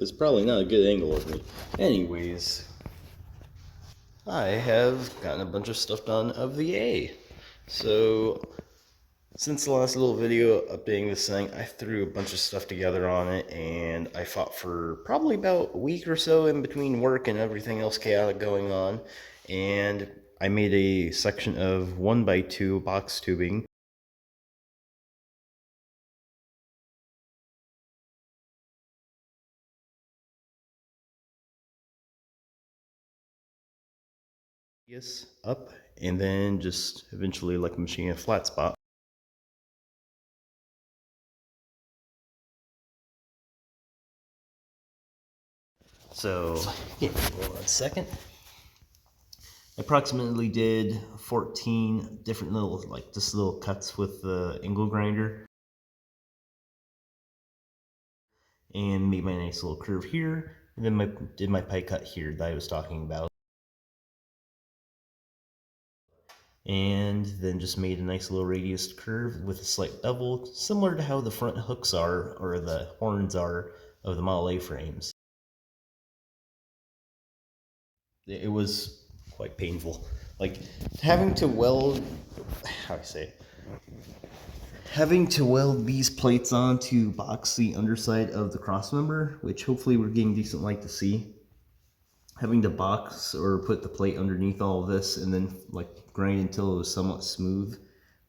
It's probably not a good angle of me. Anyways, I have gotten a bunch of stuff done of the A. So, since the last little video updating this thing, I threw a bunch of stuff together on it, and I fought for probably about a week or so in between work and everything else chaotic going on. And I made a section of 1x2 box tubing. Up, and then just eventually like machine a flat spot. So, give me 1 second. I approximately did 14 different little, like just little cuts with the angle grinder. And made my nice little curve here. And then did my pie cut here that I was talking about. And then just made a nice little radius curve with a slight bevel, similar to how the front hooks are, or the horns are, of the Model A frames. It was quite painful. Like, having to weld, how do I say it? Having to weld these plates on to box the underside of the crossmember, which hopefully we're getting decent light to see. Having to box or put the plate underneath all of this and then like grind until it was somewhat smooth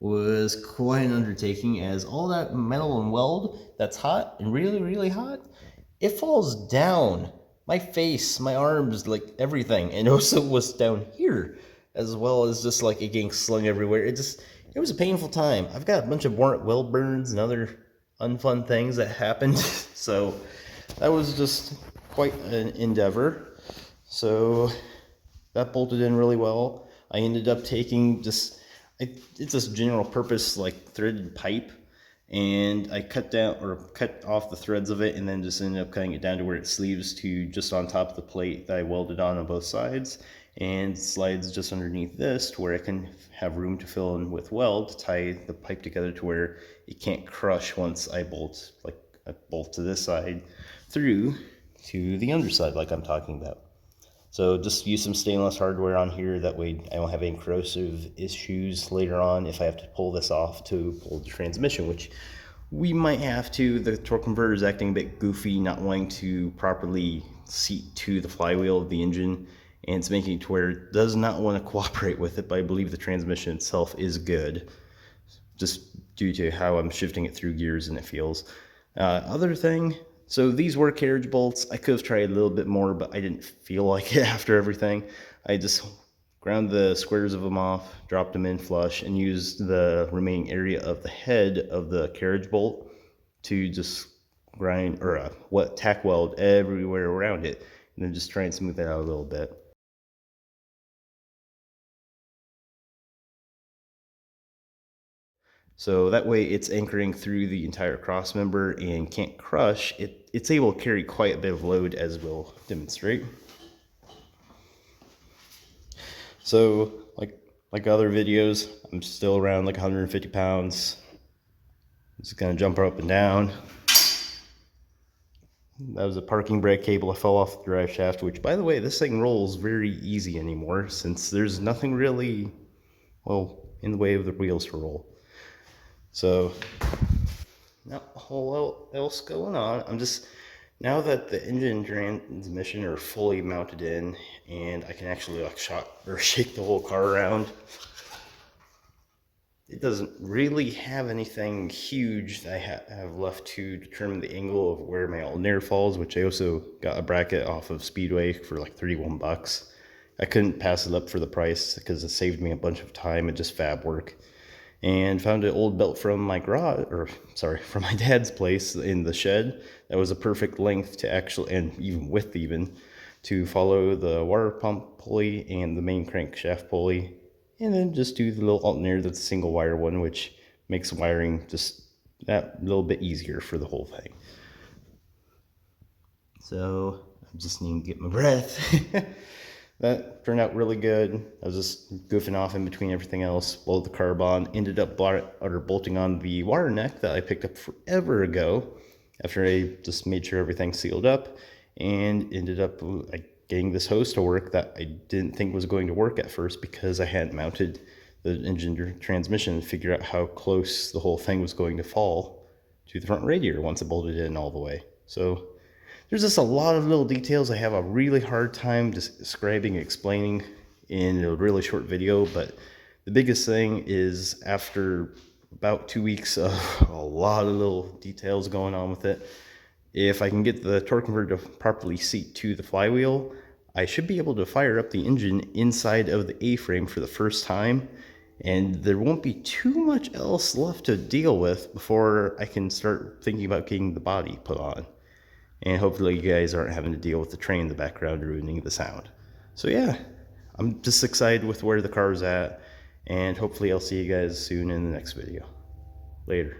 was quite an undertaking, as all that metal and weld that's hot and really hot, it falls down my face, my arms, like everything, and also was down here, as well as just like it getting slung everywhere. It was a painful time. I've got a bunch of weld burns and other unfun things that happened. So that was just quite an endeavor. So that bolted in really well. I ended up taking it's this general purpose like threaded pipe, and I cut off the threads of it, and then just ended up cutting it down to where it sleeves to just on top of the plate that I welded on both sides, and slides just underneath this to where I can have room to fill in with weld to tie the pipe together to where it can't crush once I bolt to this side through to the underside like I'm talking about. So just use some stainless hardware on here, that way I don't have any corrosive issues later on if I have to pull this off to pull the transmission, which we might have to. The torque converter is acting a bit goofy, not wanting to properly seat to the flywheel of the engine, and it's making it to where it does not want to cooperate with it, but I believe the transmission itself is good, just due to how I'm shifting it through gears and it feels. Other thing, so these were carriage bolts. I could have tried a little bit more, but I didn't feel like it after everything. I just ground the squares of them off, dropped them in flush, and used the remaining area of the head of the carriage bolt to just grind or tack weld everywhere around it, and then just try and smooth that out a little bit. So that way it's anchoring through the entire cross member and can't crush. It's able to carry quite a bit of load, as we'll demonstrate. So like other videos, I'm still around like 150 pounds. Just gonna jump up and down. That was a parking brake cable I fell off the drive shaft, which, by the way, this thing rolls very easy anymore since there's nothing really, well, in the way of the wheels to roll. So, not a whole lot else going on. Now that the engine and transmission are fully mounted in, and I can actually like shake the whole car around, it doesn't really have anything huge that I have left to determine the angle of where my alternator falls, which I also got a bracket off of Speedway for like 31 bucks. I couldn't pass it up for the price because it saved me a bunch of time and just fab work. And found an old belt from my from my dad's place in the shed that was a perfect length to actually, and even width to follow the water pump pulley and the main crankshaft pulley, and then just do the little alternator that's a single wire one, which makes wiring just that little bit easier for the whole thing. So I just need to get my breath. That turned out really good. I was just goofing off in between everything else, bolted the carb on, ended up bolting on the wire neck that I picked up forever ago after I just made sure everything sealed up, and ended up getting this hose to work that I didn't think was going to work at first because I hadn't mounted the engine transmission and figured out how close the whole thing was going to fall to the front radiator once I bolted it in all the way. So there's just a lot of little details I have a really hard time describing and explaining in a really short video, but the biggest thing is after about 2 weeks of a lot of little details going on with it, if I can get the torque converter to properly seat to the flywheel, I should be able to fire up the engine inside of the A-frame for the first time, and there won't be too much else left to deal with before I can start thinking about getting the body put on. And hopefully you guys aren't having to deal with the train in the background ruining the sound. So yeah, I'm just excited with where the car's at, and hopefully I'll see you guys soon in the next video. Later.